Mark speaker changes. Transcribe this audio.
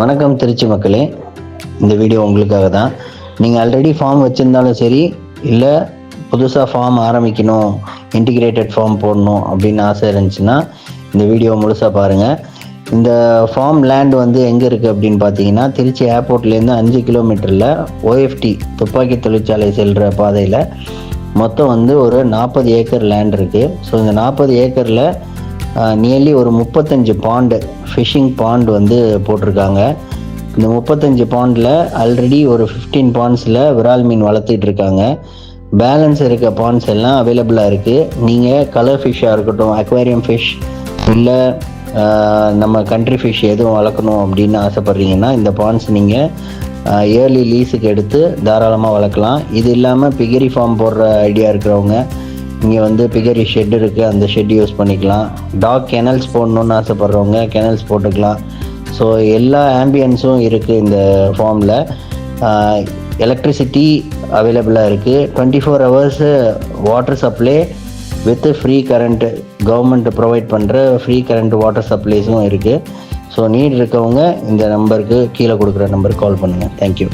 Speaker 1: வணக்கம் திருச்சி மக்களே, இந்த வீடியோ உங்களுக்காக தான். நீங்கள் ஆல்ரெடி ஃபார்ம் வச்சுருந்தாலும் சரி, இல்லை புதுசாக ஃபார்ம் ஆரம்பிக்கணும், இன்டிகிரேட்டட் ஃபார்ம் போடணும் அப்படின்னு ஆசை இருந்துச்சுன்னா இந்த வீடியோ முழுசாக பாருங்கள். இந்த ஃபார்ம் லேண்ட் வந்து எங்கே இருக்குது அப்படின்னு பார்த்தீங்கன்னா, திருச்சி ஏர்போர்ட்லேருந்து 5 கிலோமீட்டரில் ஓஎஃப்டி துப்பாக்கி தொழிற்சாலை செல்கிற பாதையில் மொத்தம் வந்து ஒரு 40 ஏக்கர் லேண்ட் இருக்குது. ஸோ இந்த 40 ஏக்கரில் நியர்லி ஒரு 35 பாண்டு, ஃபிஷிங் பாண்ட் வந்து போட்டிருக்காங்க. இந்த 35 பாண்டில் ஆல்ரெடி ஒரு 15 பாண்ட்ஸில் விரால் மீன் வளர்த்துட்டு இருக்காங்க. பேலன்ஸ் இருக்க பாண்ட்ஸ் எல்லாம் அவைலபிளாக இருக்குது. நீங்கள் கலர் ஃபிஷ்ஷாக இருக்கட்டும், அக்வேரியம் ஃபிஷ், இல்லை நம்ம கண்ட்ரி ஃபிஷ் எதுவும் வளர்க்கணும் அப்படின்னு ஆசைப்பட்றீங்கன்னா இந்த பாண்ட்ஸ் நீங்கள் இயர்லி லீஸுக்கு எடுத்து தாராளமாக வளர்க்கலாம். இது இல்லாமல் பிகரி ஃபார்ம் போடுற ஐடியா இருக்கிறவங்க இங்கே வந்து பிகரி ஷெட் இருக்குது, அந்த ஷெட் யூஸ் பண்ணிக்கலாம். டாக் கெனல்ஸ் போடணுன்னு ஆசைப்பட்றவங்க கெனல்ஸ் போட்டுக்கலாம். ஸோ எல்லா ஆம்பியன்ஸும் இருக்குது இந்த ஃபார்மில். எலக்ட்ரிசிட்டி அவைலபிளாக இருக்குது. 24 hours water supply with free current, government provide பண்ணுற ஃப்ரீ கரண்ட் வாட்டர் சப்ளைஸும் இருக்குது. ஸோ நீட் இருக்கவங்க இந்த நம்பருக்கு, கீழே கொடுக்குற நம்பருக்கு கால் பண்ணுங்கள். தேங்க்யூ.